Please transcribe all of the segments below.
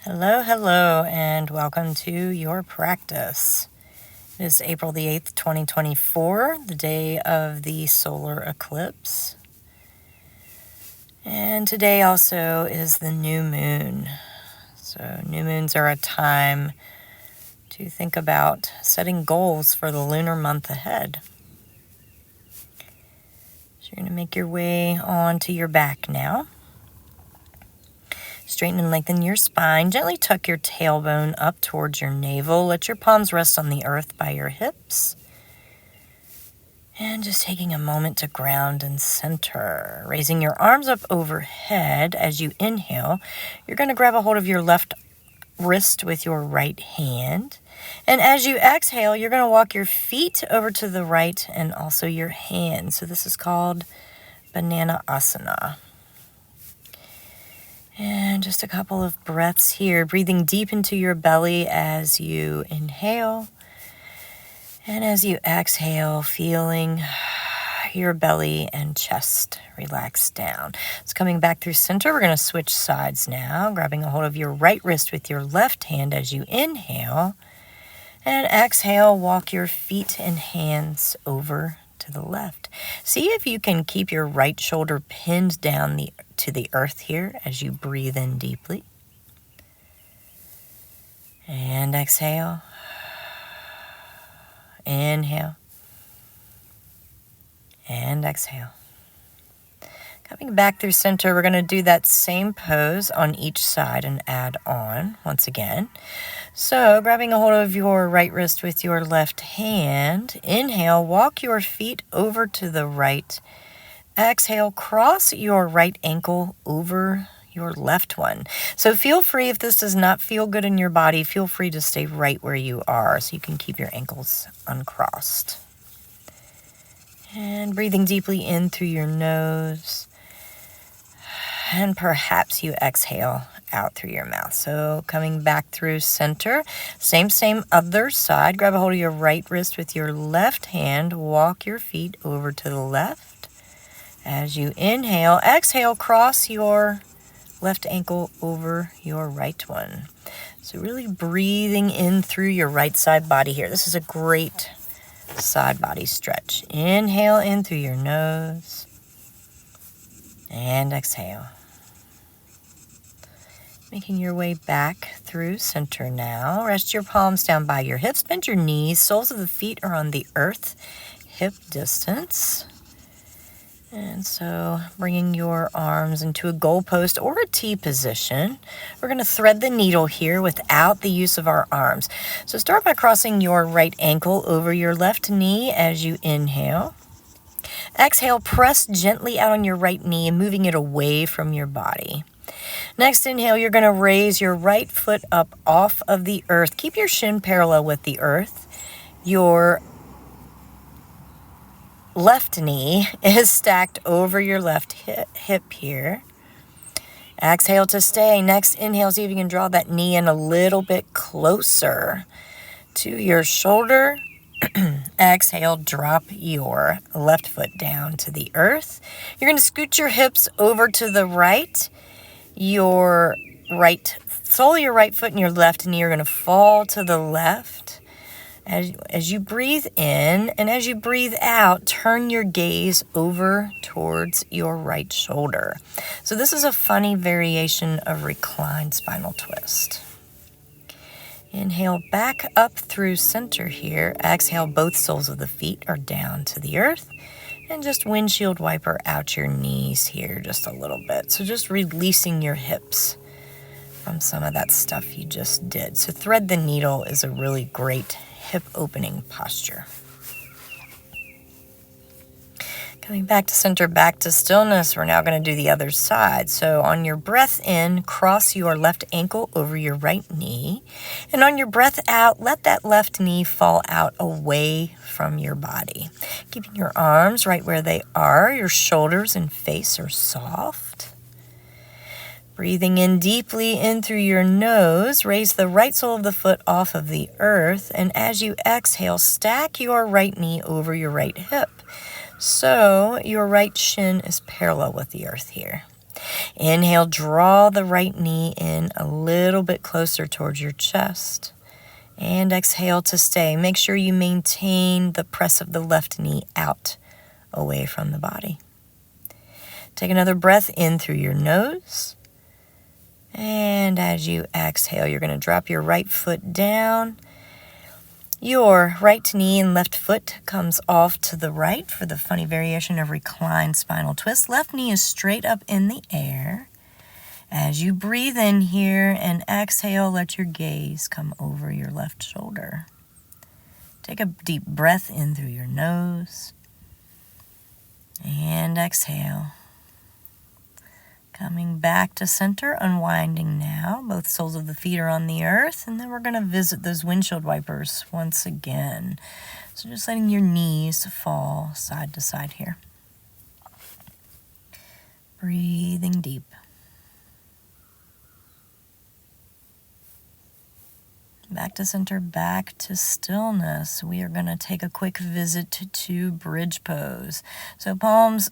Hello, hello, and welcome to your practice. It is April the 8th, 2024, the day of the solar eclipse. And today also is the new moon. So new moons are a time to think about setting goals for the lunar month ahead. So you're going to make your way onto your back now. Straighten and lengthen your spine. Gently tuck your tailbone up towards your navel. Let your palms rest on the earth by your hips. And just taking a moment to ground and center. Raising your arms up overhead as you inhale, you're going to grab a hold of your left wrist with your right hand. And as you exhale, you're going to walk your feet over to the right and also your hands. So this is called Balasana. And just a couple of breaths here, breathing deep into your belly as you inhale. And as you exhale, feeling your belly and chest relax down. It's coming back through center. We're going to switch sides now, grabbing a hold of your right wrist with your left hand as you inhale. And exhale, walk your feet and hands over to the left. See if you can keep your right shoulder pinned down to the earth here as you breathe in deeply. And exhale. Inhale. And exhale. Coming back through center, we're going to do that same pose on each side and add on once again. So, grabbing a hold of your right wrist with your left hand, inhale, walk your feet over to the right. Exhale, cross your right ankle over your left one. So feel free, if this does not feel good in your body, feel free to stay right where you are so you can keep your ankles uncrossed. And breathing deeply in through your nose. And perhaps you exhale out through your mouth. So coming back through center, same other side. Grab a hold of your right wrist with your left hand. Walk your feet over to the left. As you inhale, exhale, cross your left ankle over your right one. So really breathing in through your right side body here. This is a great side body stretch. Inhale in through your nose. And exhale. Making your way back through center now. Rest your palms down by your hips. Bend your knees. Soles of the feet are on the earth, hip distance. And so bringing your arms into a goalpost or a T position. We're going to thread the needle here without the use of our arms. So start by crossing your right ankle over your left knee as you inhale. Exhale, press gently out on your right knee and moving it away from your body. Next inhale, you're going to raise your right foot up off of the earth. Keep your shin parallel with the earth. Your left knee is stacked over your left hip here. Exhale to stay. Next inhale, see if you can draw that knee in a little bit closer to your shoulder. Exhale, drop your left foot down to the earth. You're going to scoot your hips over to the right. Your right sole of your right foot and your left knee are going to fall to the left. As you breathe in and as you breathe out, turn your gaze over towards your right shoulder. So this is a funny variation of reclined spinal twist. Inhale back up through center here. Exhale, both soles of the feet are down to the earth. And just windshield wiper out your knees here just a little bit. So just releasing your hips from some of that stuff you just did. So thread the needle is a really great hip opening posture. Coming back to center, back to stillness, we're now going to do the other side. So on your breath in, cross your left ankle over your right knee. And on your breath out, let that left knee fall out away from your body. Keeping your arms right where they are. Your shoulders and face are soft. Breathing in deeply in through your nose, raise the right sole of the foot off of the earth. And as you exhale, stack your right knee over your right hip. So your right shin is parallel with the earth here. Inhale, draw the right knee in a little bit closer towards your chest. And exhale to stay. Make sure you maintain the press of the left knee out, away from the body. Take another breath in through your nose. And as you exhale, you're going to drop your right foot down. Your right knee and left foot comes off to the right for the funny variation of reclined spinal twist. Left knee is straight up in the air. As you breathe in here and exhale, let your gaze come over your left shoulder. Take a deep breath in through your nose and exhale. Coming back to center, unwinding now. Both soles of the feet are on the earth, and then we're going to visit those windshield wipers once again. So just letting your knees fall side to side here. Breathing deep. Back to center, back to stillness. We are going to take a quick visit to bridge pose. So palms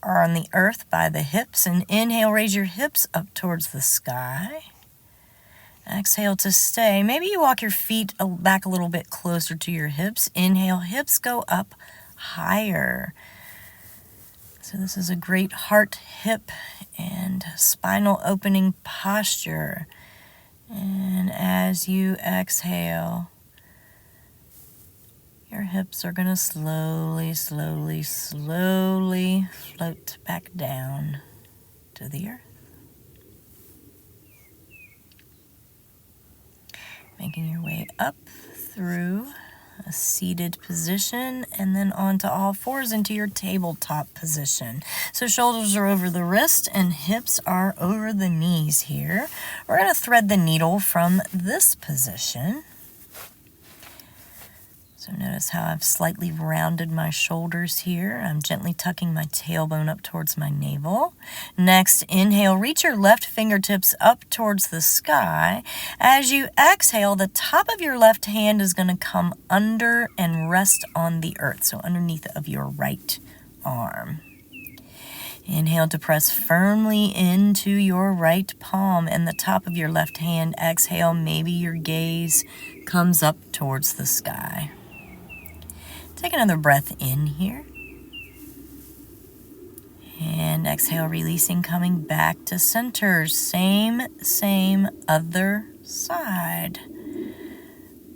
are on the earth by the hips, and inhale, raise your hips up towards the sky. Exhale to stay. Maybe you walk your feet back a little bit closer to your hips. Inhale, hips go up higher. So this is a great heart, hip, and spinal opening posture. And as you exhale, your hips are going to slowly, slowly, slowly float back down to the earth. Making your way up through a seated position and then onto all fours into your tabletop position. So shoulders are over the wrist and hips are over the knees here. We're going to thread the needle from this position. So notice how I've slightly rounded my shoulders here. I'm gently tucking my tailbone up towards my navel. Next, inhale, reach your left fingertips up towards the sky. As you exhale, the top of your left hand is going to come under and rest on the earth, so underneath of your right arm. Inhale to press firmly into your right palm and the top of your left hand. Exhale, maybe your gaze comes up towards the sky. Take another breath in here. And exhale, releasing, coming back to center. Same other side.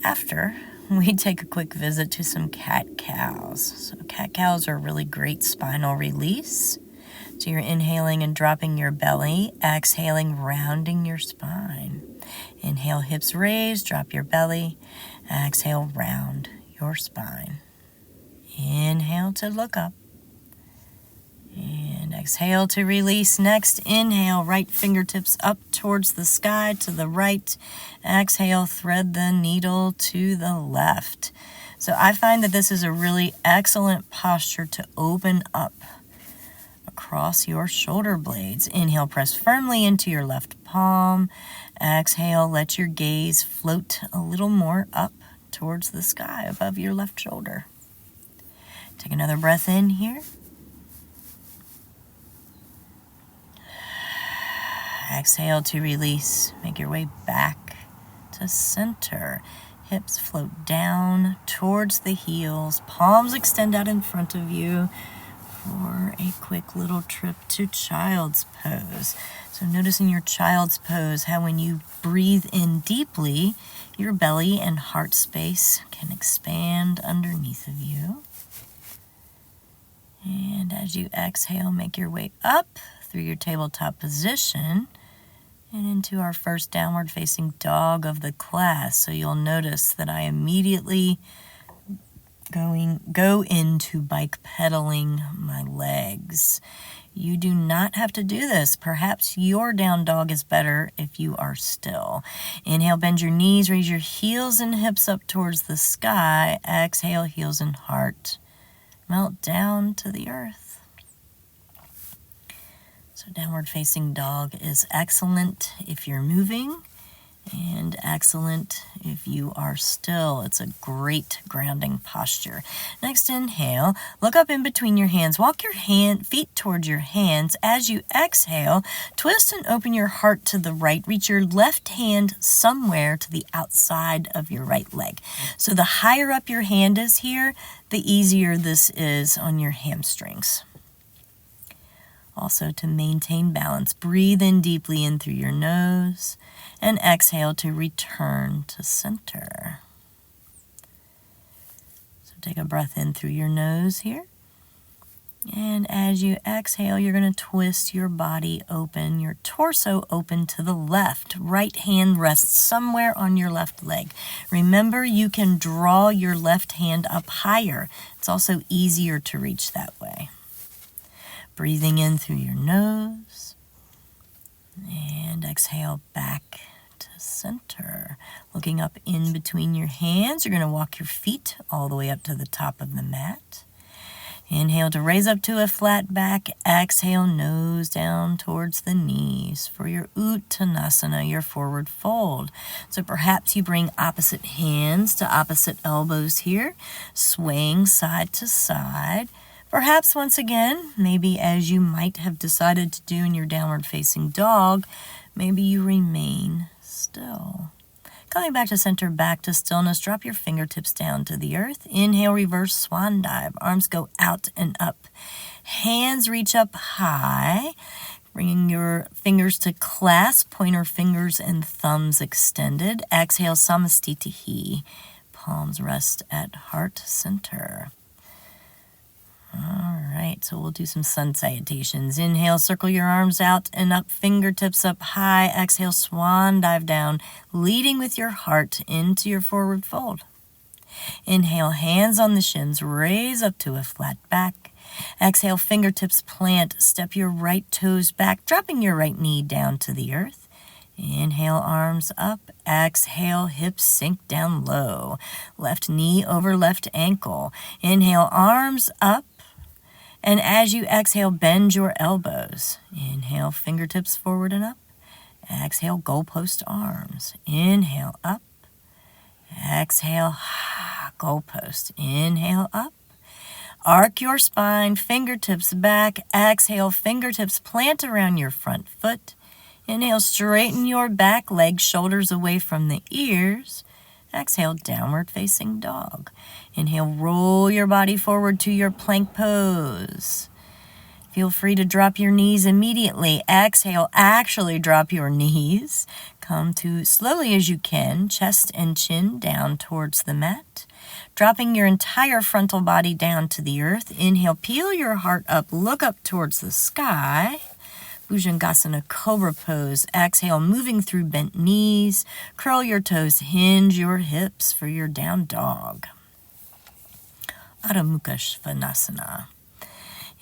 After, we take a quick visit to some cat-cows. So cat-cows are a really great spinal release. So you're inhaling and dropping your belly, exhaling, rounding your spine. Inhale, hips raised, drop your belly. Exhale, round your spine. Inhale to look up. And exhale to release. Next, inhale, right fingertips up towards the sky to the right. Exhale, thread the needle to the left. So I find that this is a really excellent posture to open up across your shoulder blades. Inhale, press firmly into your left palm. Exhale, let your gaze float a little more up towards the sky above your left shoulder. Take another breath in here. Exhale to release. Make your way back to center. Hips float down towards the heels. Palms extend out in front of you for a quick little trip to child's pose. So notice in your child's pose how when you breathe in deeply, your belly and heart space can expand underneath of you. And as you exhale, make your way up through your tabletop position and into our first downward facing dog of the class. So you'll notice that I immediately go into bike pedaling my legs. You do not have to do this. Perhaps your down dog is better if you are still. Inhale, bend your knees, raise your heels and hips up towards the sky. Exhale, heels and heart melt down to the earth. So downward facing dog is excellent if you're moving and excellent if you are still. It's a great grounding posture. Next inhale, look up in between your hands. Walk your feet towards your hands. As you exhale, twist and open your heart to the right. Reach your left hand somewhere to the outside of your right leg. So the higher up your hand is here, the easier this is on your hamstrings. Also, to maintain balance, breathe in deeply in through your nose and exhale to return to center. So take a breath in through your nose here. And as you exhale, you're going to twist your body open, your torso open to the left. Right hand rests somewhere on your left leg. Remember, you can draw your left hand up higher. It's also easier to reach that way. Breathing in through your nose and exhale back to center. Looking up in between your hands, you're going to walk your feet all the way up to the top of the mat. Inhale to raise up to a flat back. Exhale, nose down towards the knees for your Uttanasana, your forward fold. So perhaps you bring opposite hands to opposite elbows here, swaying side to side. Perhaps once again, maybe as you might have decided to do in your downward facing dog, maybe you remain still. Coming back to center, back to stillness, drop your fingertips down to the earth. Inhale, reverse swan dive. Arms go out and up. Hands reach up high, bringing your fingers to clasp, pointer fingers and thumbs extended. Exhale, samastitihi. Palms rest at heart center. All right, so we'll do some sun salutations. Inhale, circle your arms out and up, fingertips up high. Exhale, swan dive down, leading with your heart into your forward fold. Inhale, hands on the shins, raise up to a flat back. Exhale, fingertips plant, step your right toes back, dropping your right knee down to the earth. Inhale, arms up. Exhale, hips sink down low. Left knee over left ankle. Inhale, arms up. And as you exhale, bend your elbows. Inhale, fingertips forward and up. Exhale, goalpost arms. Inhale, up. Exhale, goalpost. Inhale, up. Arc your spine, fingertips back. Exhale, fingertips plant around your front foot. Inhale, straighten your back leg, shoulders away from the ears. Exhale, downward facing dog. Inhale, roll your body forward to your plank pose. Feel free to drop your knees immediately. Exhale, actually drop your knees. Come to slowly as you can, chest and chin down towards the mat. Dropping your entire frontal body down to the earth. Inhale, peel your heart up, look up towards the sky. Bhujangasana, cobra pose. Exhale, moving through bent knees. Curl your toes, hinge your hips for your down dog. Adho Mukha Svanasana.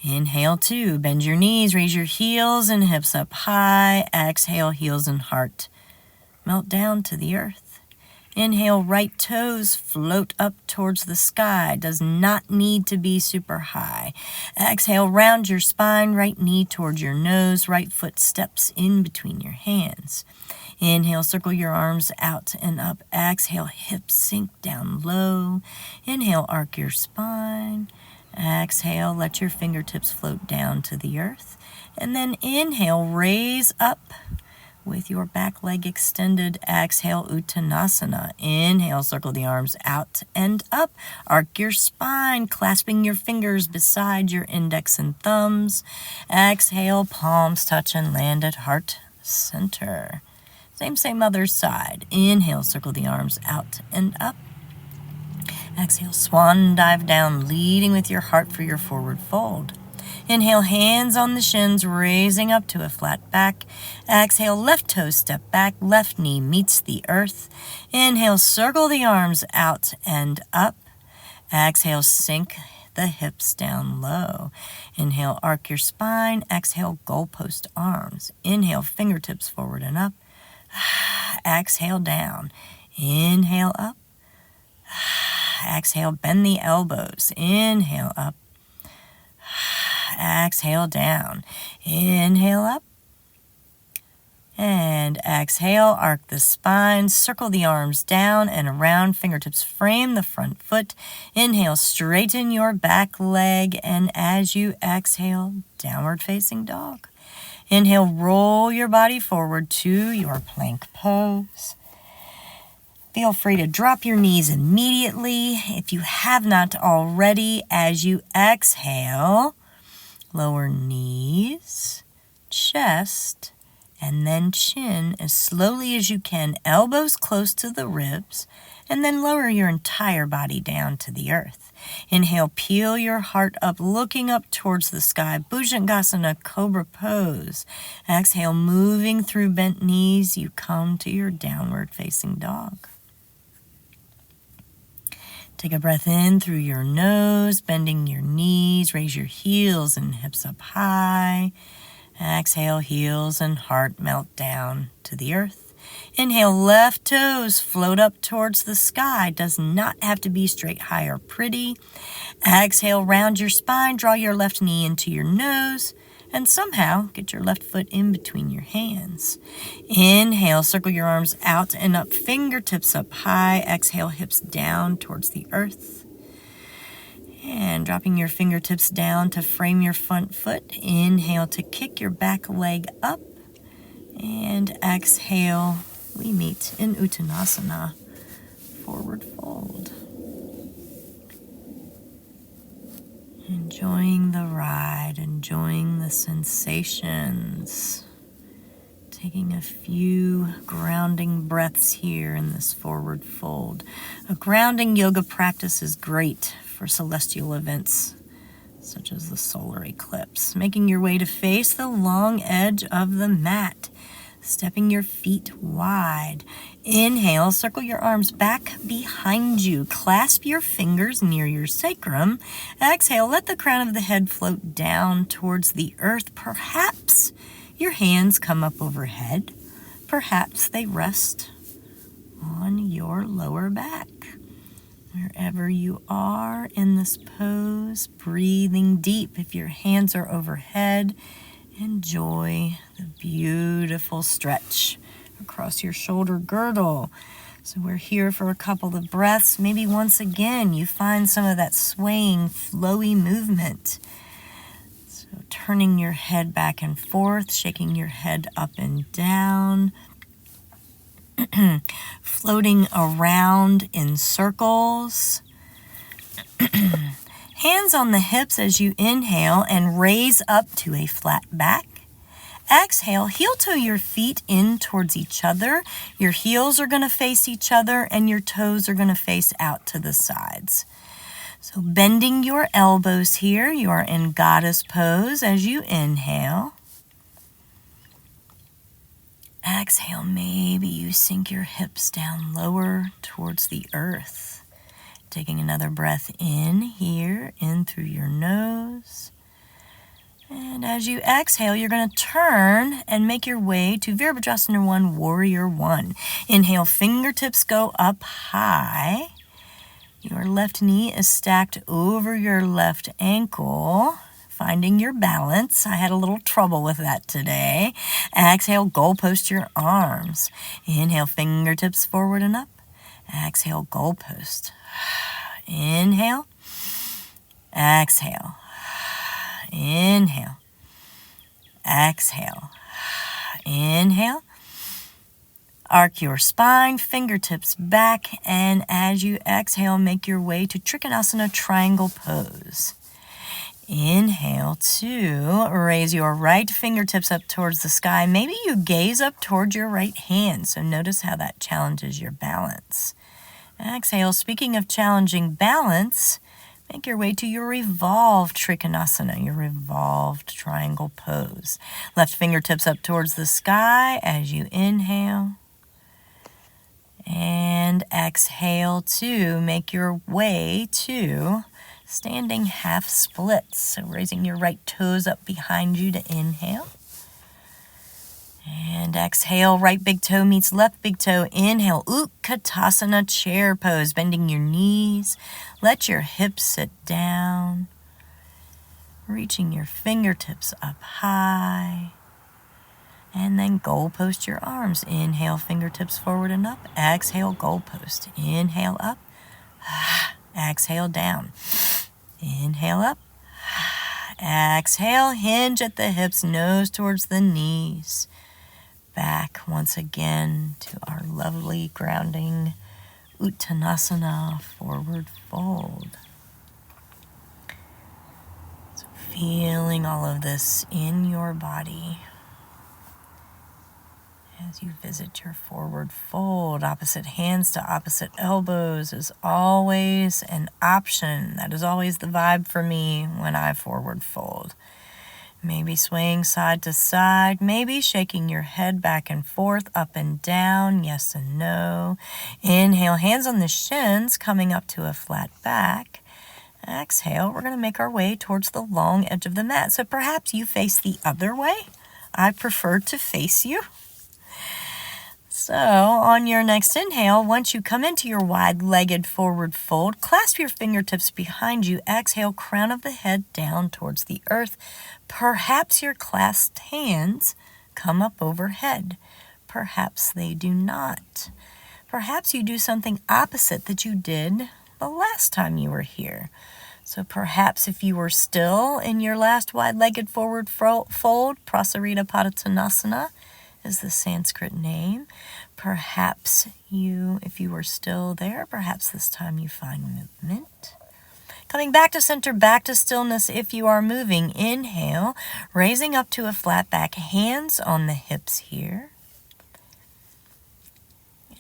Inhale two, bend your knees, raise your heels and hips up high. Exhale, heels and heart melt down to the earth. Inhale, right toes float up towards the sky. Does not need to be super high. Exhale, round your spine, right knee towards your nose, right foot steps in between your hands. Inhale, circle your arms out and up. Exhale, hips sink down low. Inhale, arc your spine. Exhale, let your fingertips float down to the earth. And then inhale, raise up with your back leg extended. Exhale, Uttanasana. Inhale, circle the arms out and up. Arc your spine, clasping your fingers beside your index and thumbs. Exhale, palms touch and land at heart center. Same other side. Inhale, circle the arms out and up. Exhale, swan dive down, leading with your heart for your forward fold. Inhale, hands on the shins, raising up to a flat back. Exhale, left toe step back, left knee meets the earth. Inhale, circle the arms out and up. Exhale, sink the hips down low. Inhale, arc your spine. Exhale, goalpost arms. Inhale, fingertips forward and up. Exhale, down. Inhale, up. Exhale, bend the elbows. Inhale, up. Exhale, down. Inhale, up. And exhale, arc the spine, circle the arms down and around, fingertips frame the front foot. Inhale, straighten your back leg, and as you exhale, downward facing dog. Inhale, roll your body forward to your plank pose. Feel free to drop your knees immediately if you have not already. As you exhale, lower knees, chest, and then chin as slowly as you can, elbows close to the ribs, and then lower your entire body down to the earth. Inhale, peel your heart up, looking up towards the sky, Bhujangasana, Cobra Pose. Exhale, moving through bent knees, you come to your downward facing dog. Take a breath in through your nose, bending your knees, raise your heels and hips up high. Exhale, heels and heart melt down to the earth. Inhale, left toes float up towards the sky. Does not have to be straight, high, or pretty. Exhale, round your spine, draw your left knee into your nose, and somehow get your left foot in between your hands. Inhale, circle your arms out and up, fingertips up high. Exhale, hips down towards the earth. And dropping your fingertips down to frame your front foot. Inhale to kick your back leg up. And exhale, we meet in Uttanasana, forward fold. Enjoying the ride, enjoying the sensations. Taking a few grounding breaths here in this forward fold. A grounding yoga practice is great for celestial events such as the solar eclipse. Making your way to face the long edge of the mat. Stepping your feet wide. Inhale, circle your arms back behind you. Clasp your fingers near your sacrum. Exhale, let the crown of the head float down towards the earth. Perhaps your hands come up overhead. Perhaps they rest on your lower back. Wherever you are in this pose, breathing deep. If your hands are overhead, enjoy the beautiful stretch across your shoulder girdle. So we're here for a couple of breaths. Maybe once again you find some of that swaying, flowy movement. So turning your head back and forth, shaking your head up and down. Floating around in circles. Hands on the hips as you inhale and raise up to a flat back. Exhale, heel toe your feet in towards each other. Your heels are going to face each other and your toes are going to face out to the sides. So bending your elbows here, you are in goddess pose as you inhale. Exhale, maybe you sink your hips down lower towards the earth. Taking another breath in here, in through your nose. And as you exhale, you're going to turn and make your way to Virabhadrasana 1, Warrior 1. Inhale, fingertips go up high. Your left knee is stacked over your left ankle. Finding your balance. I had a little trouble with that today. Exhale, goalpost your arms. Inhale, fingertips forward and up. Exhale, goalpost. Inhale. Exhale. Inhale. Exhale. Inhale. Arc your spine, fingertips back, and as you exhale, make your way to Trikonasana, triangle pose. Inhale to raise your right fingertips up towards the sky. Maybe you gaze up towards your right hand, so notice how that challenges your balance. Exhale, speaking of challenging balance, make your way to your revolved Trikonasana, your revolved triangle pose. Left fingertips up towards the sky as you inhale. And exhale to make your way to standing half splits. So raising your right toes up behind you to inhale. And exhale, right big toe meets left big toe. Inhale, Utkata chair pose, bending your knees. Let your hips sit down. Reaching your fingertips up high. And then goalpost your arms. Inhale, fingertips forward and up. Exhale, goalpost. Inhale, up. Exhale, down. Inhale, up. Exhale, hinge at the hips, nose towards the knees. Back once again to our lovely grounding Uttanasana, forward fold. So feeling all of this in your body. As you visit your forward fold, opposite hands to opposite elbows is always an option. That is always the vibe for me when I forward fold. Maybe swaying side to side, maybe shaking your head back and forth, up and down, yes and no. Inhale, hands on the shins, coming up to a flat back. Exhale, we're going to make our way towards the long edge of the mat. So perhaps you face the other way. I prefer to face you. So on your next inhale, once you come into your wide-legged forward fold, clasp your fingertips behind you. Exhale, crown of the head down towards the earth. Perhaps your clasped hands come up overhead. Perhaps they do not. Perhaps you do something opposite that you did the last time you were here. So perhaps if you were still in your last wide-legged forward fold, Prasarita Padottanasana is the Sanskrit name. Perhaps if you were still there, perhaps this time you find movement. Coming back to center, back to stillness if you are moving. Inhale, raising up to a flat back, hands on the hips here.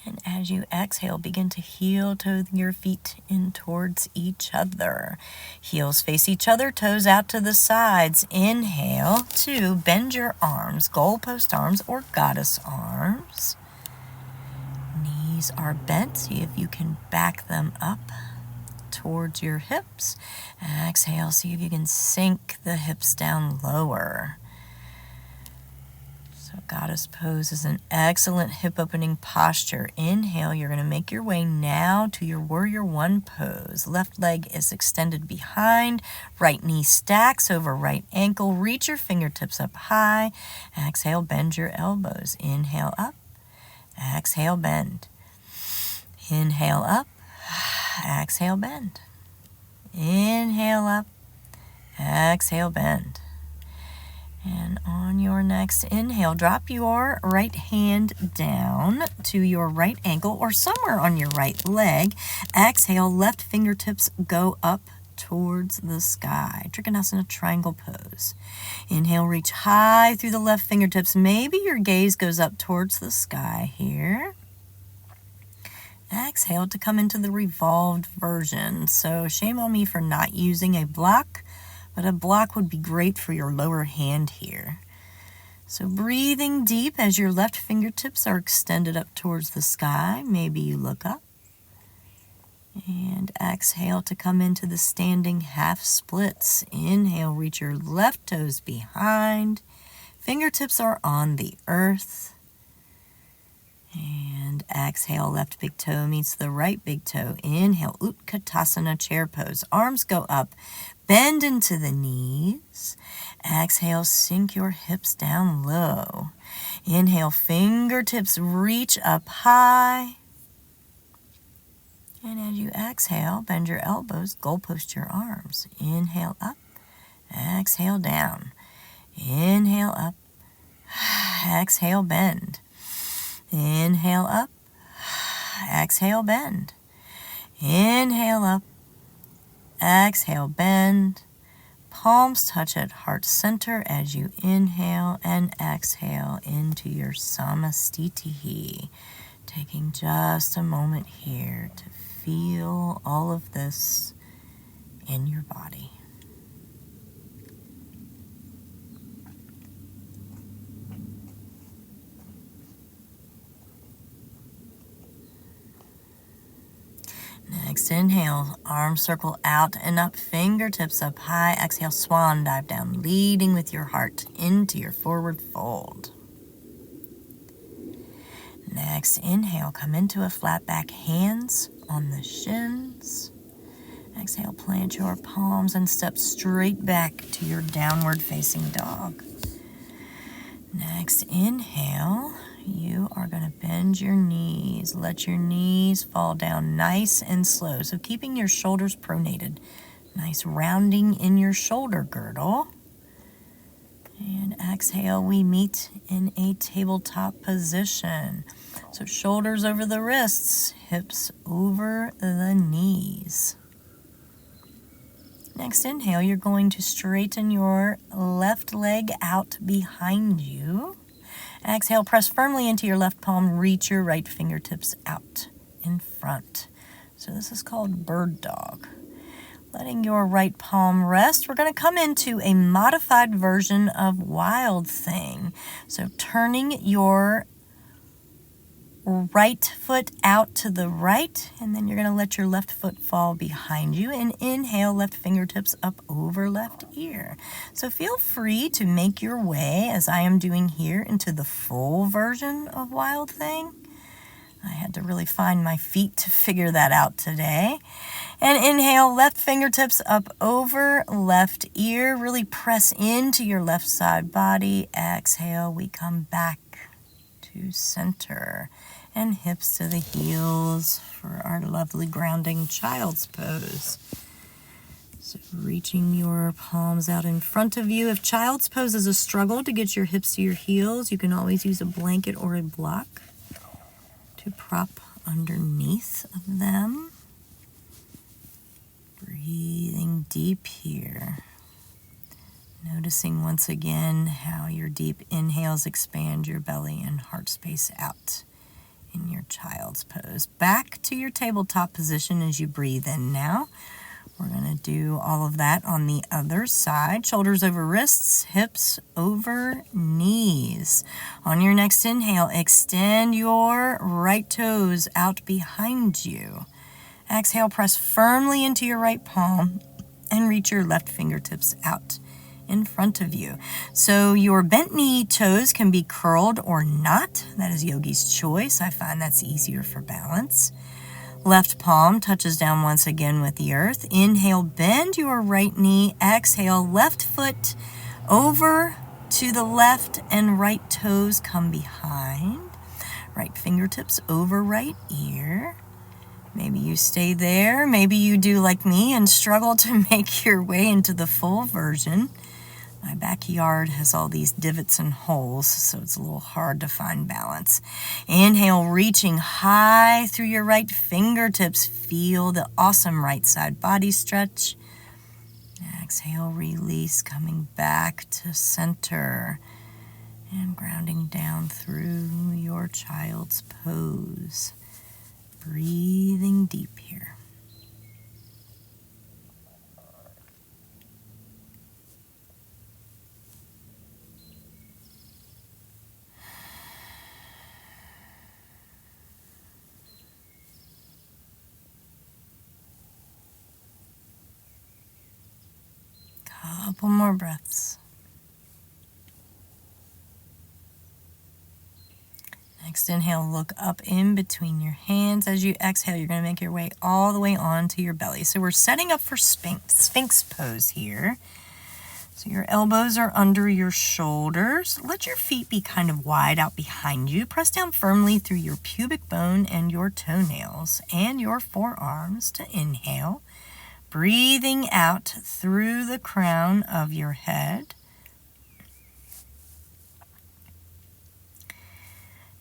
And as you exhale, begin to heel toe your feet in towards each other. Heels face each other, toes out to the sides. Inhale to bend your arms, goalpost arms or goddess arms. Knees are bent. See if you can back them up towards your hips. Exhale, see if you can sink the hips down lower. So goddess pose is an excellent hip opening posture. Inhale, you're going to make your way now to your warrior one pose. Left leg is extended behind, right knee stacks over right ankle. Reach your fingertips up high. Exhale, bend your elbows. Inhale up. Exhale, bend. Inhale up. Exhale, bend. Inhale up. Exhale, bend. And on your next inhale, drop your right hand down to your right ankle or somewhere on your right leg. Exhale, left fingertips go up towards the sky. Trikonasana triangle pose. Inhale, reach high through the left fingertips. Maybe your gaze goes up towards the sky here. Exhale to come into the revolved version. So shame on me for not using a block, but a block would be great for your lower hand here. So breathing deep as your left fingertips are extended up towards the sky. Maybe you look up. And exhale to come into the standing half splits. Inhale, reach your left toes behind. Fingertips are on the earth. And exhale, left big toe meets the right big toe. Inhale, Utkata chair pose. Arms go up, bend into the knees. Exhale, sink your hips down low. Inhale, fingertips reach up high. And as you exhale, bend your elbows, goalpost your arms. Inhale up, exhale down. Inhale up, exhale bend. Inhale up, exhale bend. Inhale up, exhale bend. Palms touch at heart center as you inhale and exhale into your Samastitihi. Taking just a moment here to feel all of this in your body. Next inhale, arms circle out and up, fingertips up high. Exhale, swan dive down, leading with your heart into your forward fold. Next inhale, come into a flat back, hands on the shins. Exhale, plant your palms and step straight back to your downward facing dog. Next inhale, you are going to bend your knees. Let your knees fall down nice and slow. So keeping your shoulders pronated. Nice rounding in your shoulder girdle. And exhale, we meet in a tabletop position. So shoulders over the wrists, hips over the knees. Next inhale, you're going to straighten your left leg out behind you. Exhale, press firmly into your left palm, reach your right fingertips out in front. So this is called bird dog. Letting your right palm rest, we're going to come into a modified version of Wild Thing. So turning your right foot out to the right, and then you're going to let your left foot fall behind you, and inhale, left fingertips up over left ear. So feel free to make your way, as I am doing here, into the full version of Wild Thing. I had to really find my feet to figure that out today. And inhale, left fingertips up over left ear. Really press into your left side body. Exhale, we come back to center. And hips to the heels for our lovely grounding child's pose. So reaching your palms out in front of you. If child's pose is a struggle to get your hips to your heels, you can always use a blanket or a block to prop underneath of them. Breathing deep here. Noticing once again how your deep inhales expand your belly and heart space out in your child's pose. Back to your tabletop position as you breathe in now. We're going to do all of that on the other side. Shoulders over wrists, hips over knees. On your next inhale, extend your right toes out behind you. Exhale, press firmly into your right palm and reach your left fingertips out in front of you. So your bent knee toes can be curled or not. That is yogi's choice. I find that's easier for balance. Left palm touches down once again with the earth. Inhale, bend your right knee. Exhale, left foot over to the left and right toes come behind. Right fingertips over right ear. Maybe you stay there. Maybe you do like me and struggle to make your way into the full version. My backyard has all these divots and holes, so it's a little hard to find balance. Inhale, reaching high through your right fingertips. Feel the awesome right side body stretch. Exhale, release, coming back to center and grounding down through your child's pose. Breathing deep here. Couple more breaths. Next inhale, look up in between your hands. As you exhale, you're going to make your way all the way onto your belly. So we're setting up for Sphinx pose here. So your elbows are under your shoulders. Let your feet be kind of wide out behind you. Press down firmly through your pubic bone and your toenails and your forearms to inhale. Breathing out through the crown of your head.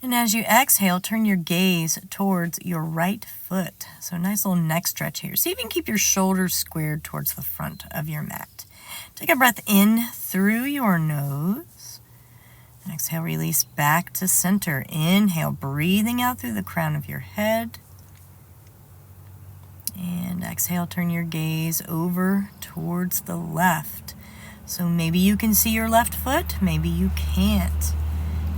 And as you exhale, turn your gaze towards your right foot. So nice little neck stretch here. See if you can keep your shoulders squared towards the front of your mat. Take a breath in through your nose. And exhale, release back to center. Inhale, breathing out through the crown of your head. And exhale, turn your gaze over towards the left. So maybe you can see your left foot, maybe you can't.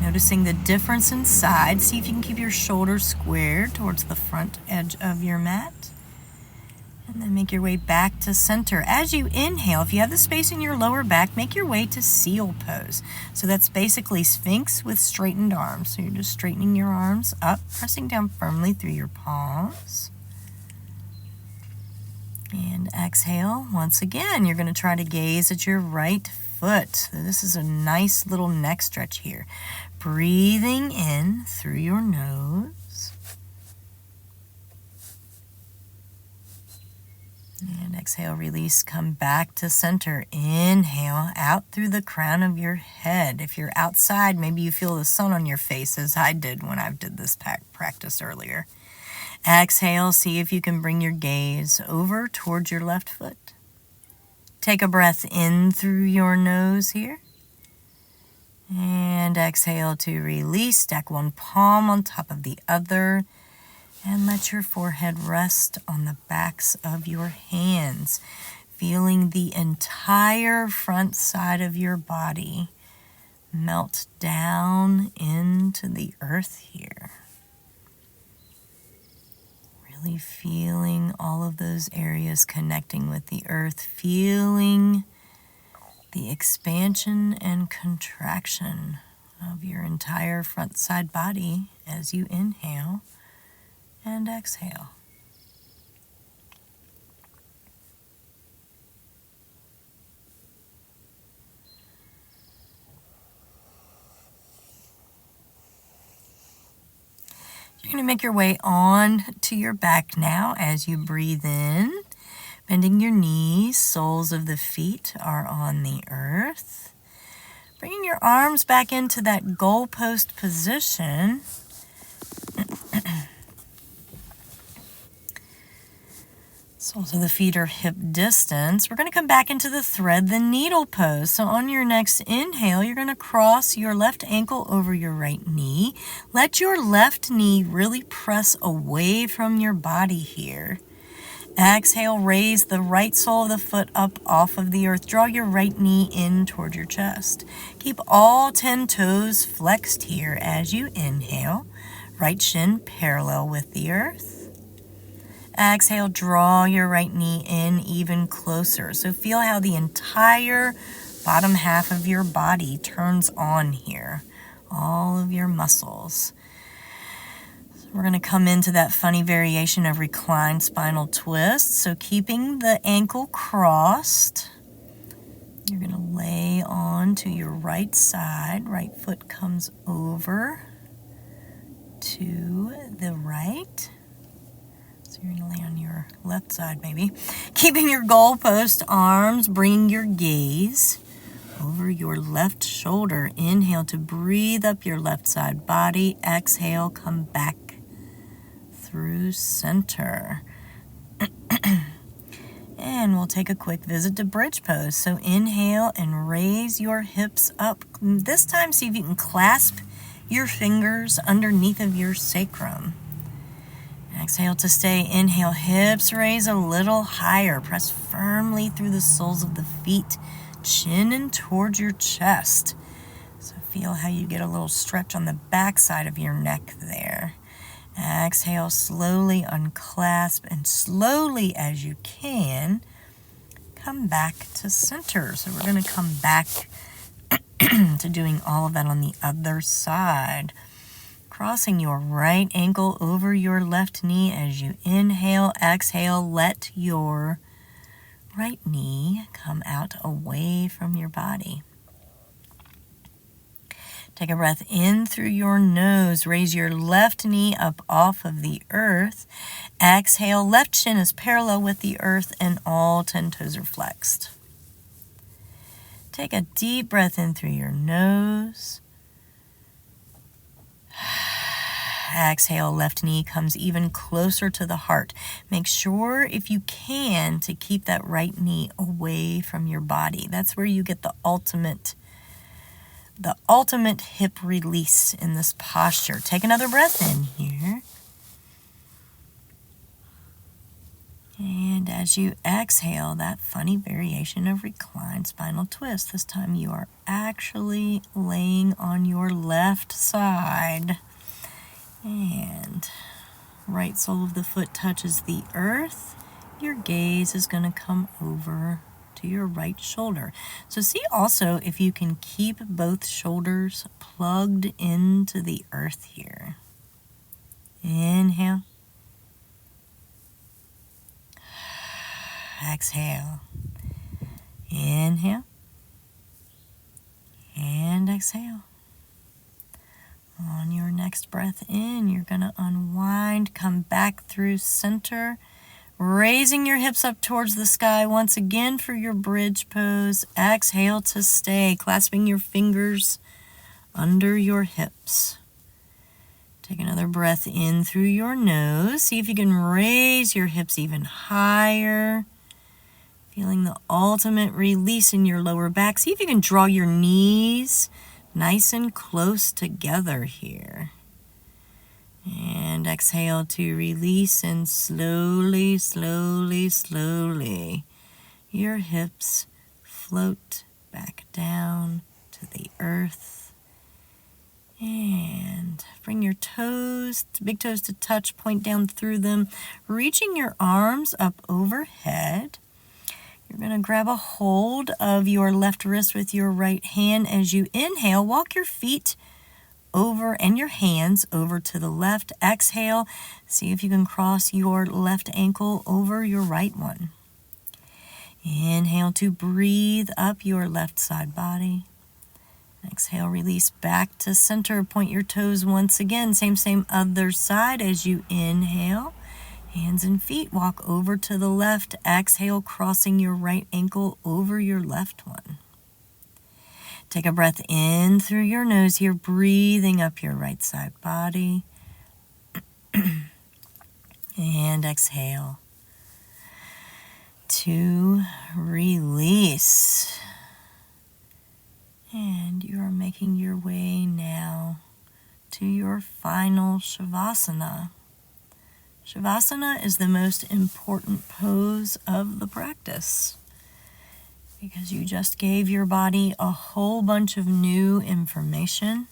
Noticing the difference in size. See if you can keep your shoulders squared towards the front edge of your mat. And then make your way back to center. As you inhale, if you have the space in your lower back, make your way to seal pose. So that's basically Sphinx with straightened arms. So you're just straightening your arms up, pressing down firmly through your palms. And exhale. Once again, you're going to try to gaze at your right foot. So this is a nice little neck stretch here. Breathing in through your nose. And exhale, release, come back to center. Inhale, out through the crown of your head. If you're outside, maybe you feel the sun on your face as I did when I did this practice earlier. Exhale, see if you can bring your gaze over towards your left foot. Take a breath in through your nose here. And exhale to release. Stack one palm on top of the other. And let your forehead rest on the backs of your hands, feeling the entire front side of your body melt down into the earth here. Really feeling all of those areas connecting with the earth, feeling the expansion and contraction of your entire front side body as you inhale and exhale. You're going to make your way on to your back now as you breathe in, bending your knees, soles of the feet are on the earth. Bringing your arms back into that goalpost position. Soles of the feet are hip distance. We're going to come back into the thread the needle pose. So on your next inhale, you're going to cross your left ankle over your right knee. Let your left knee really press away from your body here. Exhale, raise the right sole of the foot up off of the earth. Draw your right knee in toward your chest. Keep all 10 toes flexed here as you inhale. Right shin parallel with the earth. Exhale, draw your right knee in even closer. So feel how the entire bottom half of your body turns on here. All of your muscles. So we're going to come into that funny variation of reclined spinal twist. So keeping the ankle crossed, you're going to lay on to your right side. Right foot comes over to the right. So you're going to lay on your left side maybe. Keeping your goalpost arms, bring your gaze over your left shoulder. Inhale to breathe up your left side body. Exhale, come back through center. And we'll take a quick visit to bridge pose. So inhale and raise your hips up. This time see if you can clasp your fingers underneath of your sacrum. Exhale to stay. Inhale, hips raise a little higher. Press firmly through the soles of the feet. Chin in towards your chest. So feel how you get a little stretch on the back side of your neck there. Exhale, slowly unclasp, and slowly as you can, come back to center. So we're going to come back to doing all of that on the other side. Crossing your right ankle over your left knee as you inhale. Exhale, let your right knee come out away from your body. Take a breath in through your nose. Raise your left knee up off of the earth. Exhale, left shin is parallel with the earth and all 10 toes are flexed. Take a deep breath in through your nose. Exhale, left knee comes even closer to the heart. Make sure, if you can, to keep that right knee away from your body. That's where you get the ultimate hip release in this posture. Take another breath in here. And as you exhale, that funny variation of reclined spinal twist. This time you are actually laying on your left side. And right sole of the foot touches the earth. Your gaze is going to come over to your right shoulder. So see also if you can keep both shoulders plugged into the earth here. Inhale. Exhale. Inhale. And exhale. On your next breath in, you're going to unwind, come back through center, raising your hips up towards the sky once again for your bridge pose. Exhale to stay, clasping your fingers under your hips. Take another breath in through your nose. See if you can raise your hips even higher. Feeling the ultimate release in your lower back. See if you can draw your knees nice and close together here. And exhale to release, and slowly, slowly, slowly, your hips float back down to the earth. And bring your toes, big toes to touch, point down through them, reaching your arms up overhead. You're going to grab a hold of your left wrist with your right hand. As you inhale, walk your feet over and your hands over to the left. Exhale, see if you can cross your left ankle over your right one. Inhale to breathe up your left side body. Exhale, release back to center. Point your toes once again. Same other side as you inhale. Hands and feet walk over to the left. Exhale, crossing your right ankle over your left one. Take a breath in through your nose here, breathing up your right side body. And exhale to release. And you are making your way now to your final Shavasana. Shavasana is the most important pose of the practice because you just gave your body a whole bunch of new information.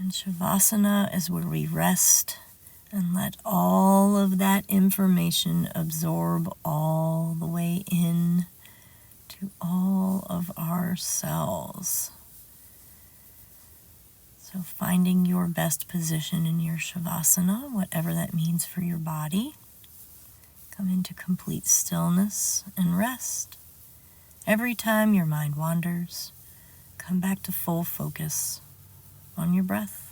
And Shavasana is where we rest and let all of that information absorb all the way in to all of our cells. So finding your best position in your Shavasana, whatever that means for your body. Come into complete stillness and rest. Every time your mind wanders, come back to full focus on your breath.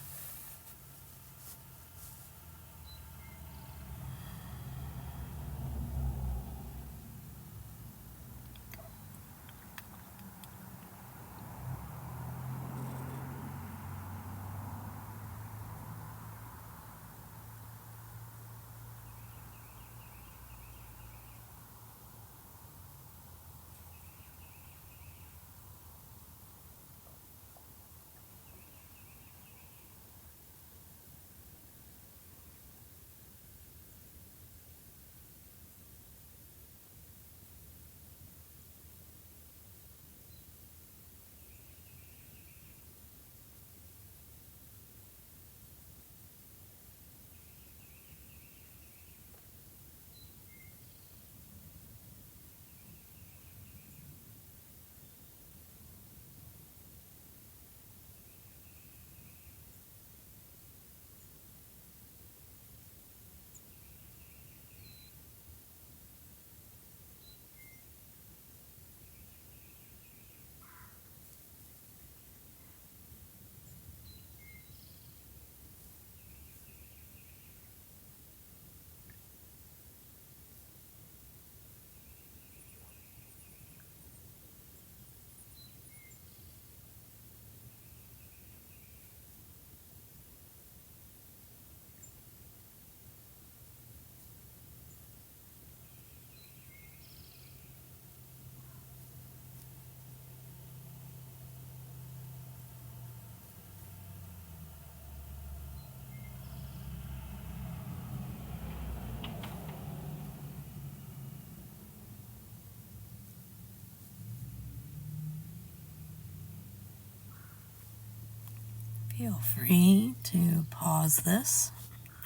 Feel free to pause this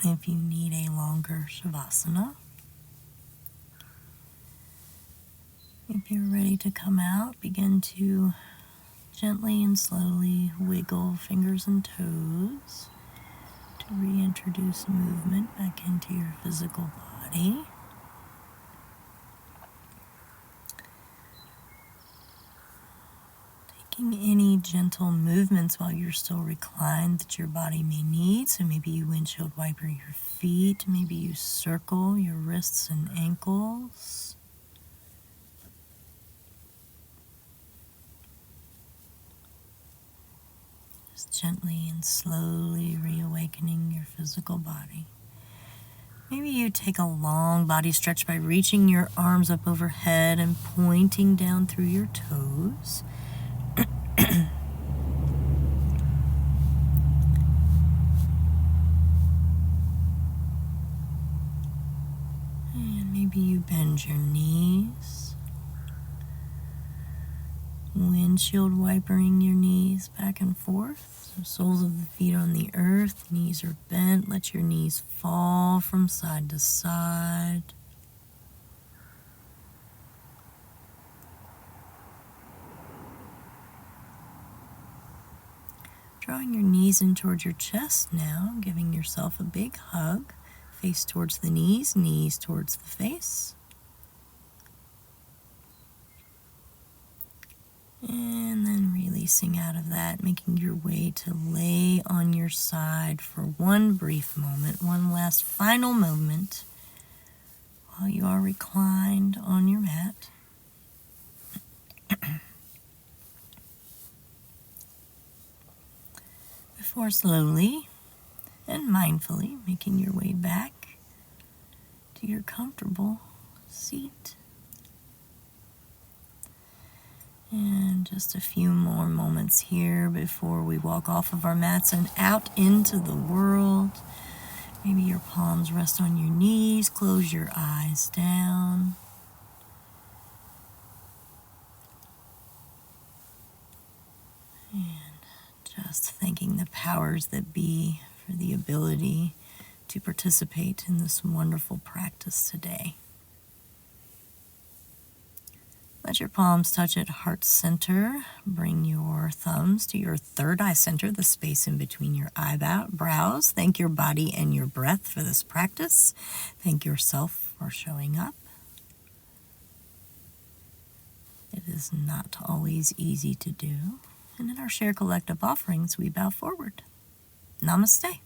if you need a longer Shavasana. If you're ready to come out, begin to gently and slowly wiggle fingers and toes to reintroduce movement back into your physical body. Taking any gentle movements while you're still reclined that your body may need. So maybe you windshield wiper your feet, maybe you circle your wrists and ankles. Just gently and slowly reawakening your physical body. Maybe you take a long body stretch by reaching your arms up overhead and pointing down through your toes. And maybe you bend your knees. Windshield wipering your knees back and forth. So soles of the feet on the earth, knees are bent. Let your knees fall from side to side. Drawing your knees in towards your chest now, giving yourself a big hug. Face towards the knees, knees towards the face. And then releasing out of that, making your way to lay on your side for one brief moment, one last final moment while you are reclined on your mat. Before slowly and mindfully making your way back to your comfortable seat. And just a few more moments here before we walk off of our mats and out into the world. Maybe your palms rest on your knees, close your eyes down. And just thanking the powers that be for the ability to participate in this wonderful practice today. Let your palms touch at heart center. Bring your thumbs to your third eye center, the space in between your eyebrows. Thank your body and your breath for this practice. Thank yourself for showing up. It is not always easy to do. And in our share collective offerings, we bow forward. Namaste.